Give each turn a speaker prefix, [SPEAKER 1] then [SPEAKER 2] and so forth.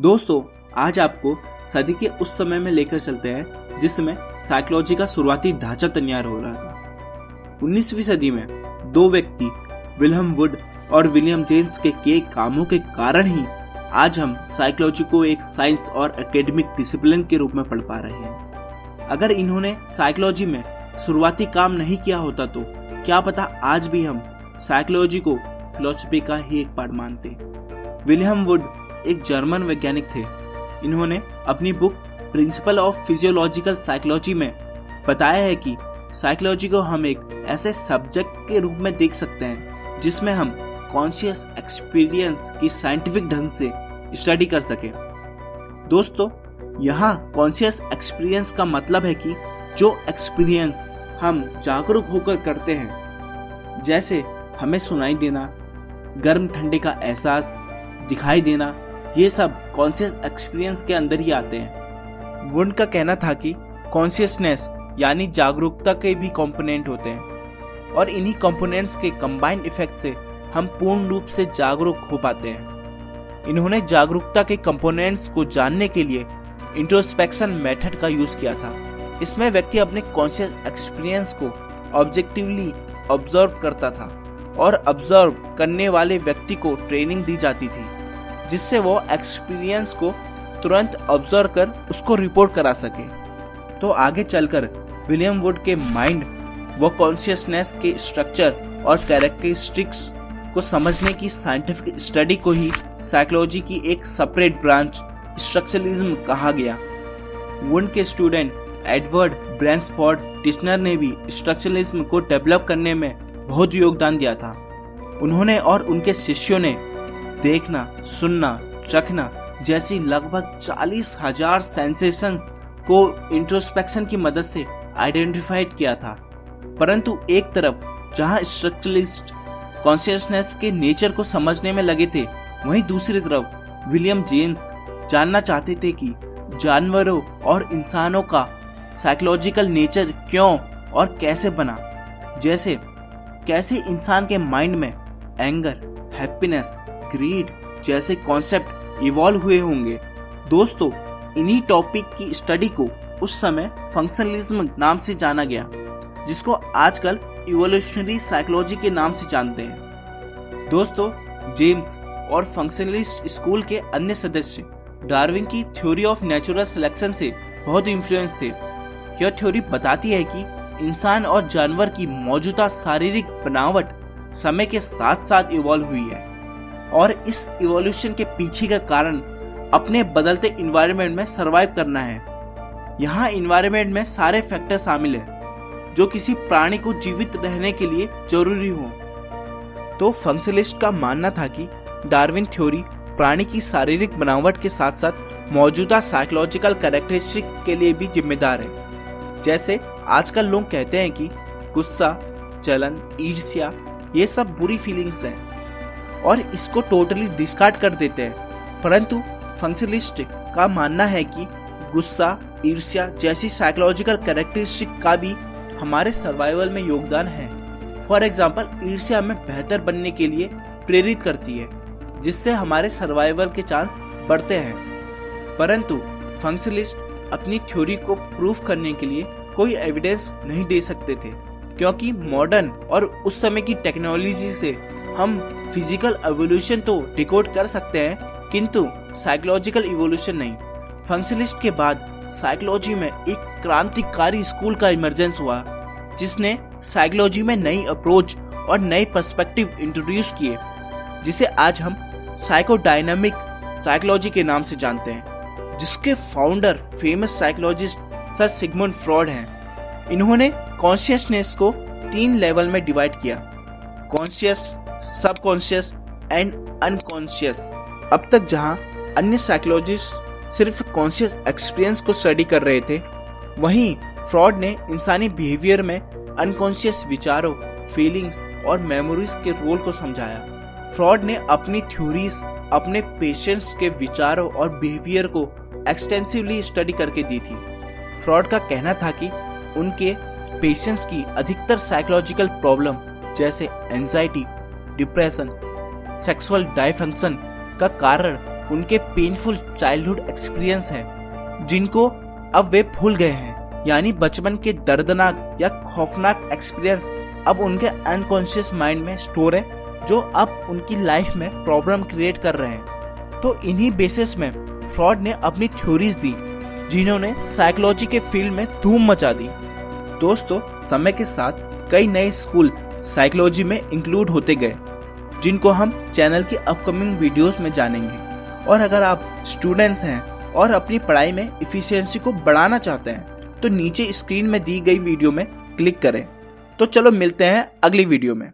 [SPEAKER 1] दोस्तों, आज आपको सदी के उस समय में लेकर चलते हैं जिसमें साइकोलॉजी का शुरुआती ढांचा तैयार हो रहा था। 19वीं सदी में दो व्यक्ति विल्हम वुड और विलियम जेम्स के कामों के कारण ही आज हम साइकोलॉजी को एक साइंस और एकेडमिक डिसिप्लिन के रूप में पढ़ पा रहे हैं। अगर इन्होंने साइकोलॉजी में शुरुआती काम नहीं किया होता तो क्या पता आज भी हम साइकोलॉजी को फिलॉसफी का ही एक पार्ट मानते। विलियम वुड एक जर्मन वैज्ञानिक थे। इन्होंने अपनी book principle of physiological psychology में बताया है कि साइकोलॉजी को हम एक ऐसे सब्जेक्ट के रूप में देख सकते हैं जिसमें हम कॉन्शियस एक्सपीरियंस की साइंटिफिक ढंग से स्टडी कर सके। दोस्तों, यहाँ कॉन्शियस एक्सपीरियंस का मतलब है कि जो एक्सपीरियंस हम जागरूक होकर करते हैं, जैसे हमें सुनाई देना, गर्म ठंडे का एहसास, दिखाई देना, ये सब कॉन्शियस एक्सपीरियंस के अंदर ही आते हैं। वुड का कहना था कि कॉन्शियसनेस यानी जागरूकता के भी कंपोनेंट होते हैं और इन्हीं कंपोनेंट्स के कंबाइंड इफेक्ट से हम पूर्ण रूप से जागरूक हो पाते हैं। इन्होंने जागरूकता के कंपोनेंट्स को जानने के लिए इंट्रोस्पेक्शन मेथड का यूज किया था। इसमें व्यक्ति अपने कॉन्शियस एक्सपीरियंस को ऑब्जेक्टिवली ऑब्जर्व करता था और ऑब्जर्व करने वाले व्यक्ति को ट्रेनिंग दी जाती थी जिससे वो एक्सपीरियंस को तुरंत ऑब्जर्व कर उसको रिपोर्ट करा सके। तो आगे चलकर विलियम वुड के माइंड व कॉन्शियसनेस के स्ट्रक्चर और कैरेक्टरिस्टिक्स को समझने की साइंटिफिक स्टडी को ही साइकोलॉजी की एक सेपरेट ब्रांच स्ट्रक्चरलिज्म कहा गया। वुड के स्टूडेंट एडवर्ड ब्रैन्सफोर्ड टिश्नर ने भी स्ट्रक्चरलिज्म को डेवलप करने में बहुत योगदान दिया था। उन्होंने और उनके शिष्यों ने देखना, सुनना, चखना जैसी लगभग 40,000 सेंसेशंस को इंट्रोस्पेक्शन की मदद से आइडेंटिफाइड किया था। परंतु एक तरफ जहां स्ट्रक्चरलिस्ट कॉन्शियसनेस के नेचर को समझने में लगे थे, वहीं दूसरी तरफ विलियम जेम्स जानना चाहते थे कि जानवरों और इंसानों का साइकोलॉजिकल नेचर क्यों और कैसे बना। जैसे कैसे इंसान के माइंड में एंगर, हैप्पीनेस, ग्रीड जैसे कॉन्सेप्ट इवॉल्व हुए होंगे। दोस्तों, इन्हीं टॉपिक की स्टडी को उस समय फंक्शनलिज्म नाम से जाना गया, जिसको आजकल इवोल्यूशनरी साइकोलॉजी के नाम से जानते हैं। दोस्तों, जेम्स और फंक्शनलिस्ट स्कूल के अन्य सदस्य डार्विन की थ्योरी ऑफ नेचुरल सिलेक्शन से बहुत इन्फ्लुएंस थे। यह थ्योरी बताती है कि इंसान और जानवर की मौजूदा शारीरिक बनावट समय के साथ साथ इवॉल्व हुई है और इस इवोल्यूशन के पीछे का कारण अपने बदलते इन्वायरमेंट में सरवाइव करना है। यहाँ इन्वायरमेंट में सारे फैक्टर शामिल हैं जो किसी प्राणी को जीवित रहने के लिए जरूरी हो। तो फंक्शनलिस्ट का मानना था कि डार्विन थ्योरी प्राणी की शारीरिक बनावट के साथ साथ मौजूदा साइकोलॉजिकल कैरेक्टरिस्टिक के लिए भी जिम्मेदार है। जैसे आजकल लोग कहते हैं कि गुस्सा, जलन, ईर्ष्या ये सब बुरी फीलिंग्स हैं और इसको टोटली डिस्कार्ड कर देते हैं। परंतु फंक्शनलिस्ट का मानना है कि गुस्सा, ईर्ष्या जैसी साइकोलॉजिकल कैरेक्टरिस्टिक का भी हमारे सर्वाइवल में योगदान है। फॉर एग्जाम्पल, ईर्ष्या हमें बेहतर बनने के लिए प्रेरित करती है जिससे हमारे सर्वाइवल के चांस बढ़ते हैं। परंतु फंक्शनलिस्ट अपनी थ्योरी को प्रूफ करने के लिए कोई एविडेंस नहीं दे सकते थे, क्योंकि मॉडर्न और उस समय की टेक्नोलॉजी से हम फिजिकल एवोल्यूशन तो डिकोड कर सकते हैं किंतु साइकोलॉजिकल इवोल्यूशन नहीं। फंक्शनलिस्ट के बाद साइकोलॉजी में एक क्रांतिकारी स्कूल का इमर्जेंस हुआ जिसने साइकोलॉजी में नई अप्रोच और नए पर्सपेक्टिव इंट्रोड्यूस किए, जिसे आज हम साइकोडायनामिक साइकोलॉजी के नाम से जानते हैं, जिसके founder famous psychologist sir Sigmund Freud हैं। इन्होंने कॉन्शियसनेस को 3 लेवल में डिवाइड किया: कॉन्शियस, सबकॉन्शियस एंड अनकॉन्शियस। अब तक जहां अन्य साइकोलॉजिस्ट सिर्फ कॉन्शियस एक्सपीरियंस को स्टडी कर रहे थे, वहीं फ्रॉइड ने इंसानी बिहेवियर में अनकॉन्शियस विचारों, फीलिंग्स और मेमोरीज के रोल को समझाया। फ्रॉइड ने अपनी थ्योरीज अपने पेशेंट्स के विचारों और बिहेवियर को एक्सटेंसिवली स्टडी करके दी थी। फ्रॉइड का कहना था कि उनके पेशेंट्स की अधिकतर साइकोलॉजिकल प्रॉब्लम जैसे एंजाइटी, डिप्रेशन, सेक्सुअल डायफंक्शन का कारण उनके पेनफुल चाइल्डहुड एक्सपीरियंस है जिनको अब वे भूल गए हैं। यानी बचपन के दर्दनाक या खौफनाक एक्सपीरियंस अब उनके अनकॉन्शियस माइंड में स्टोर है, जो अब उनकी लाइफ में प्रॉब्लम क्रिएट कर रहे हैं। तो इन्हीं बेसिस में फ्रॉड ने अपनी थ्योरीज दी, जिन्होंने साइकोलॉजी के फील्ड में धूम मचा दी। दोस्तों, समय के साथ कई नए स्कूल साइकोलॉजी में इंक्लूड होते गए, जिनको हम चैनल की अपकमिंग वीडियोस में जानेंगे। और अगर आप स्टूडेंट्स हैं और अपनी पढ़ाई में इफिशियंसी को बढ़ाना चाहते हैं तो नीचे स्क्रीन में दी गई वीडियो में क्लिक करें। तो चलो मिलते हैं अगली वीडियो में।